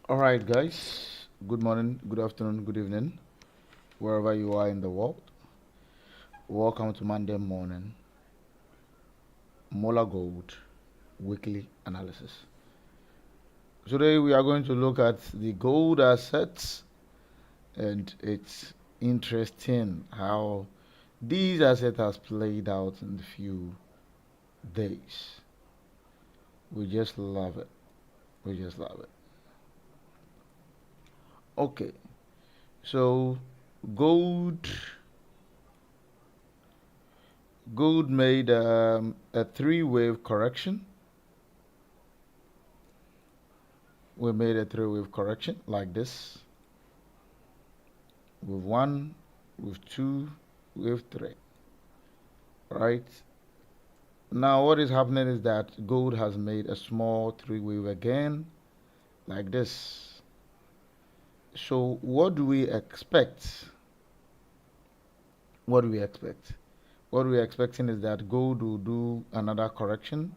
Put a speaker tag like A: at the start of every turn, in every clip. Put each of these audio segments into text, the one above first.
A: All right, guys. Good morning, good afternoon, good evening, wherever you are in the world. Welcome to Monday morning MolarGold weekly analysis. Today we are going to look at the gold assets, and it's interesting how these assets has played out in the few days. We just love it. We just love it. Okay, so gold gold made a three-wave correction. We made a three-wave correction like this, with one, with two, with three. Right now, what is happening is that gold has made a small three-wave again, like this. So, what do we expect? What do we expect? What we're expecting is that gold will do another correction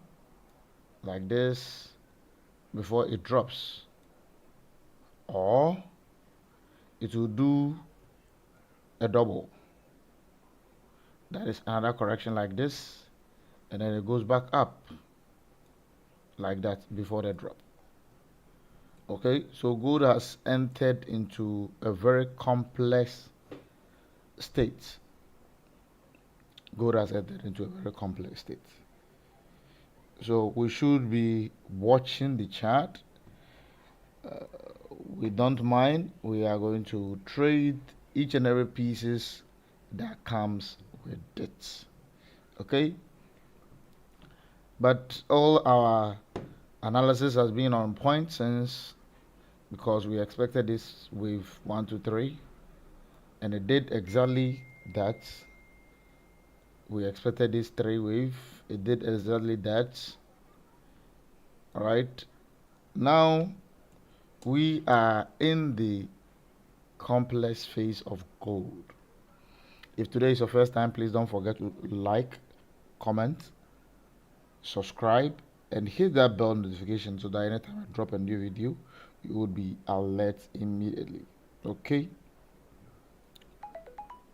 A: like this before it drops, or it will do a double. That is another correction like this, and then it goes back up like that before the drop. Okay, so gold has entered into a very complex state. Gold has entered into a very complex state. So we should be watching the chart. We don't mind. We are going to trade each and every pieces that comes with it. Okay, but all our analysis has been on point since, because we expected this with 1 2 3, and it did exactly that. We expected this three wave, it did exactly that. All right, now we are in the complex phase of gold. If today is your first time, please don't forget to like, comment, subscribe, and hit that bell notification so that anytime I drop a new video, you would be alert immediately. Okay,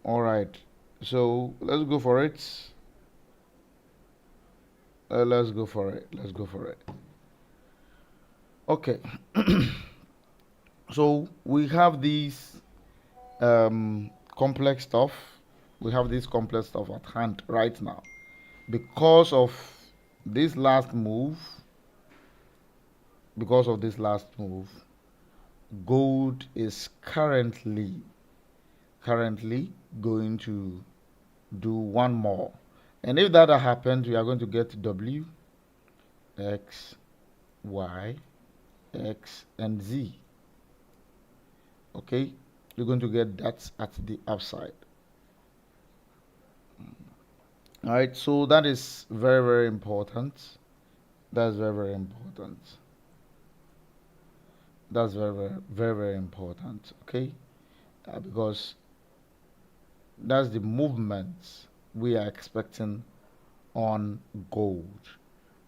A: all right, so let's go for it. Let's go for it. Let's go for it. Okay, so we have these complex stuff. We have this complex stuff at hand right now because of this last move. Because of this last move, gold is currently going to do one more, and if that happens, we are going to get W, X, Y, X, and Z. Okay, you're going to get that at the upside. All right, so that is very, very important. That's very, very important. That's very, very, very, very important. Okay, because that's the movement we are expecting on gold.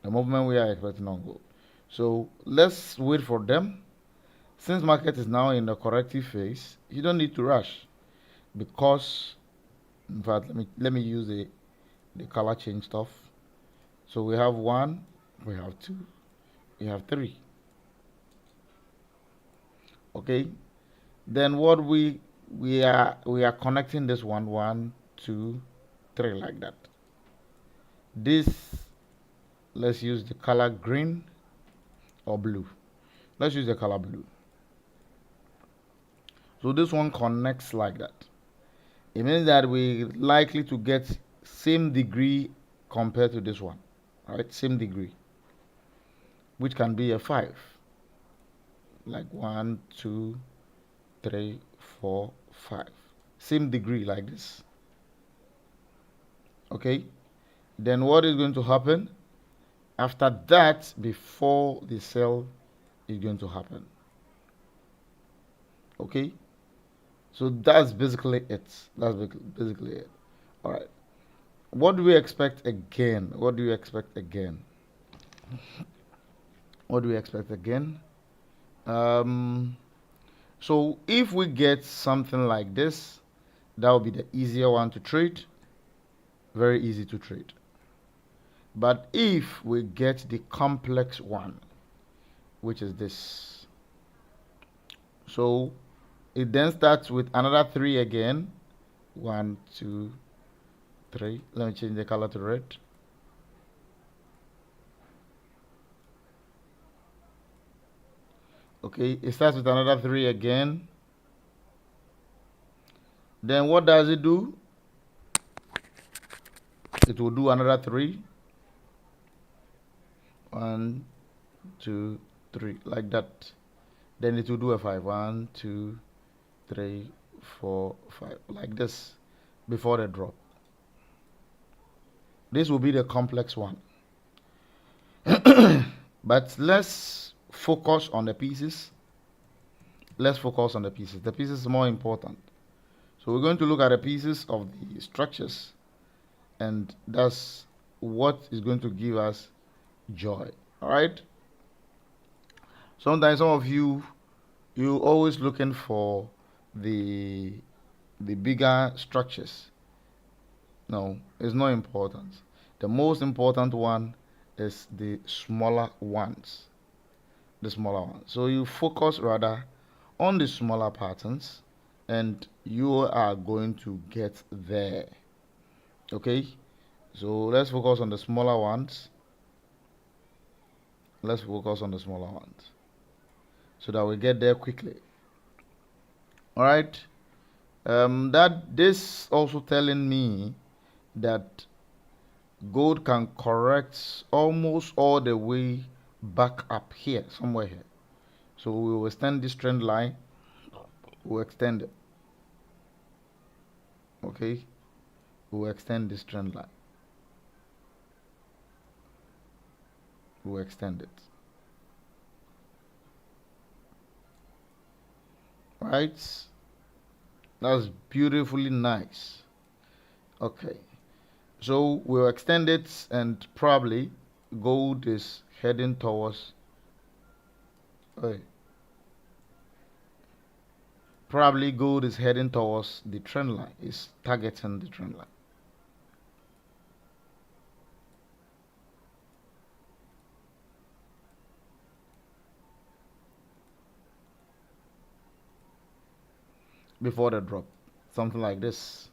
A: The movement we are expecting on gold. So let's wait for them. Since market is now in the corrective phase, you don't need to rush, because, in fact, let me use the color change stuff. So we have one, we have two, we have three. Okay, then what we are connecting this one, two, three, like that. This, let's use the color green or blue. Let's use the color blue. So this one connects like that. It means that we're likely to get same degree compared to this one, right? Same degree, which can be a 5, like 1 2 3 4 5, same degree like this. Okay, then what is going to happen after that, before the sell is going to happen? Okay, so that's basically it. That's basically it. All right, what do we expect again? What do you expect again? What do we expect again? Um, so if we get something like this, that will be the easier one to trade. Very easy to trade. But if we get the complex one, which is this, so it then starts with another 3 again. 1, 2, 3. Let me change the color to red. Okay, it starts with another 3 again. Then what does it do? It will do another 3. 1, 2, 3, like that. Then it will do a 5. 1, 2, 3, 4, 5, like this before the drop. This will be the complex one. But let's focus on the pieces. Let's focus on the pieces. The pieces is more important. So we're going to look at the pieces of the structures, and that's what is going to give us joy. All right. Sometimes some of you always looking for the bigger structures. No, it's not important. The most important one is the smaller ones. The smaller ones. So you focus rather on the smaller patterns, and you are going to get there. Okay, so let's focus on the smaller ones. Let's focus on the smaller ones so that we get there quickly. All right. That this also telling me that gold can correct almost all the way back up here, somewhere here. So we will extend this trend line. We'll extend it. Okay. We'll extend this trend line. We'll extend it. Right. That's beautifully nice. Okay. So we'll extend it, and probably gold is heading towards. Probably gold is heading towards the trend line. It's targeting the trend line. Before the drop, something like this.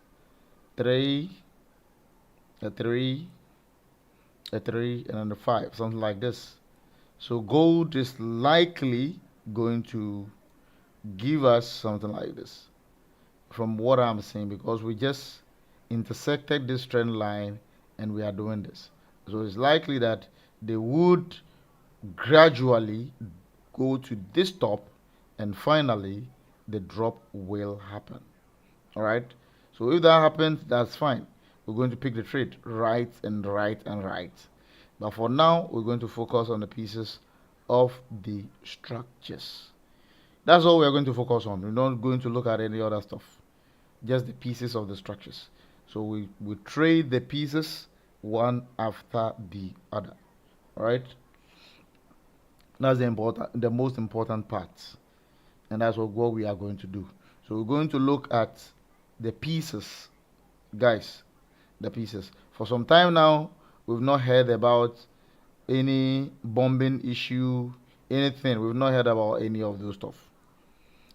A: 3, a 3, a 3, and then a 5, something like this. So gold is likely going to give us something like this, from what I'm saying, because we just intersected this trend line and we are doing this. So it's likely that they would gradually go to this top, and finally the drop will happen. All right. So if that happens, that's fine. We're going to pick the trade right and right and right. But for now, we're going to focus on the pieces of the structures. That's all we're going to focus on. We're not going to look at any other stuff. Just the pieces of the structures. So we trade the pieces one after the other. All right. That's the most important part, and that's what we are going to do. So we're going to look at the pieces, guys. The pieces. For some time now, we've not heard about any bombing issue, anything. We've not heard about any of those stuff.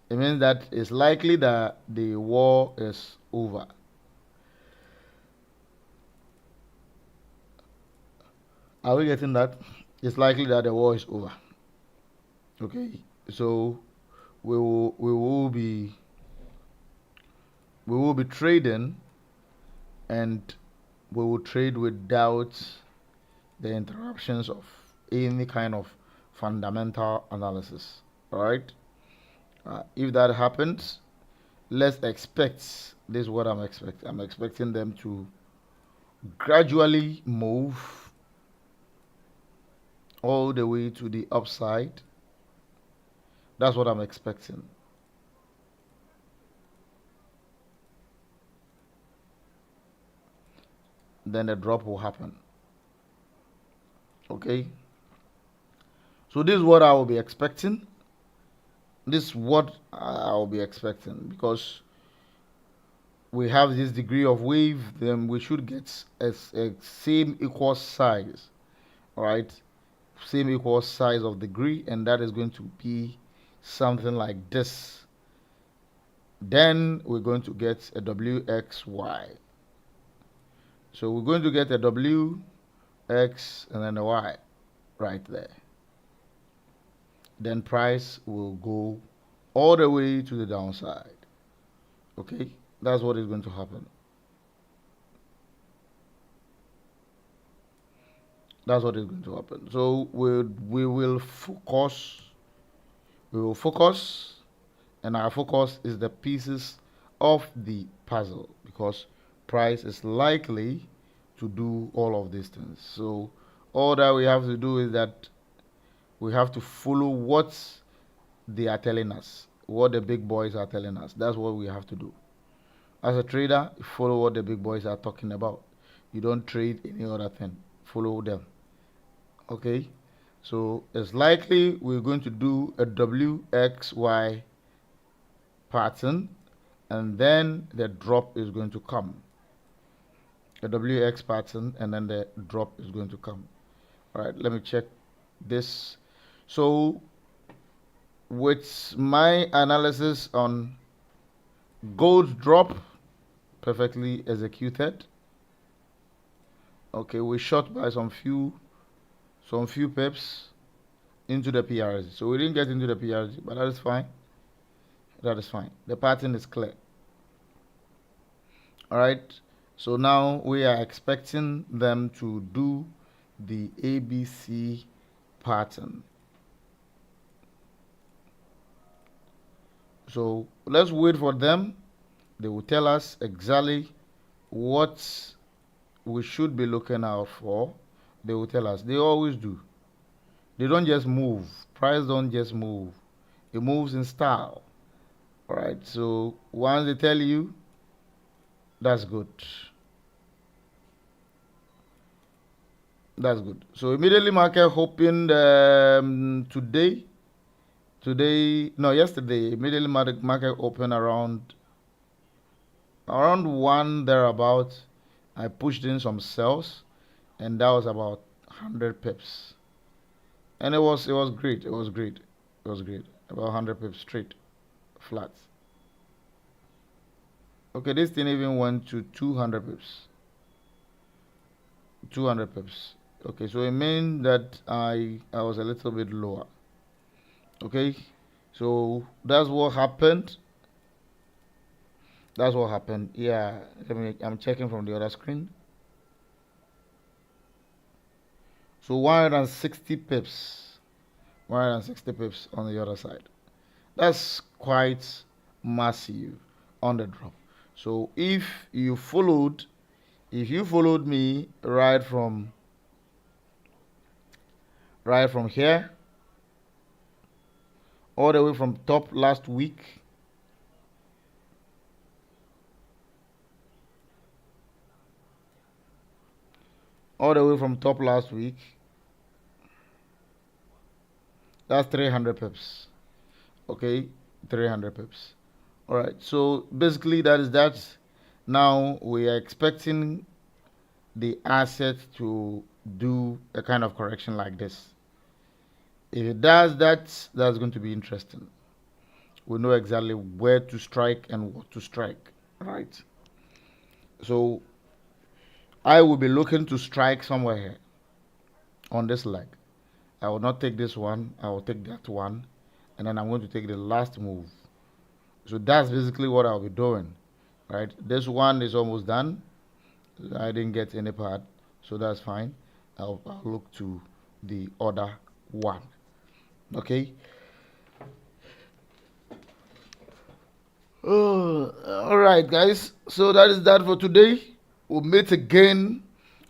A: It means that it's likely that the war is over. Are we getting that? It's likely that the war is over. Okay, so we will be trading, and we will trade without the interruptions of any kind of fundamental analysis. All right. If that happens, let's expect this is what I'm expecting. I'm expecting them to gradually move all the way to the upside. That's what I'm expecting. Then the drop will happen. Okay. So this is what I will be expecting. This is what I'll be expecting, because we have this degree of wave, then we should get a same equal size, right? Same equal size of degree, and that is going to be something like this. Then we're going to get a WXY. So we're going to get a W, X, and then a Y right there. Then price will go all the way to the downside. Okay, that's what is going to happen. That's what is going to happen. So we will focus. We will focus, and our focus is the pieces of the puzzle, because price is likely to do all of these things. So all that we have to do is that we have to follow what they are telling us, what the big boys are telling us. That's what we have to do. As a trader, you follow what the big boys are talking about. You don't trade any other thing. Follow them. Okay? So it's likely we're going to do a WXY pattern, and then the drop is going to come. A WX pattern, and then the drop is going to come. All right, let me check this. So with my analysis on gold drop, perfectly executed. Okay, we shot by some few pips into the PRZ. So we didn't get into the PRZ, but that is fine. That is fine. The pattern is clear. All right. So now we are expecting them to do the ABC pattern. So let's wait for them. They will tell us exactly what we should be looking out for. They will tell us. They always do. They don't just move. Price don't just move. It moves in style. All right. So once they tell you, that's good. That's good. So immediately market hoping yesterday, immediately market open around 1 thereabout. I pushed in some sells, and that was about 100 pips, and it was great. It was great. It was great. About 100 pips straight, flat. Okay, this thing even went to 200 pips. 200 pips. Okay, so it means that I was a little bit lower. Okay, so that's what happened. That's what happened. Yeah, I'm checking from the other screen. So 160 pips. 160 pips on the other side. That's quite massive on the drop. So if you followed me right from here all the way from top last week, that's 300 pips. Okay, 300 pips. All right, so basically that is that. Now we are expecting the asset to do a kind of correction like this. If it does that, that's going to be interesting. We know exactly where to strike and what to strike, right? So I will be looking to strike somewhere here on this leg. I will not take this one, I will take that one, and then I'm going to take the last move. So that's basically what I'll be doing, right? This one is almost done. I didn't get any part, so that's fine. I'll look to the other one. Okay. All right, guys. So that is that for today. We'll meet again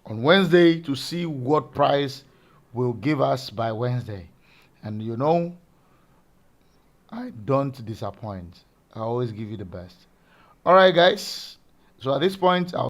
A: on Wednesday to see what price will give us by Wednesday. And you know, I don't disappoint. I always give you the best. All right, guys. So at this point, I'll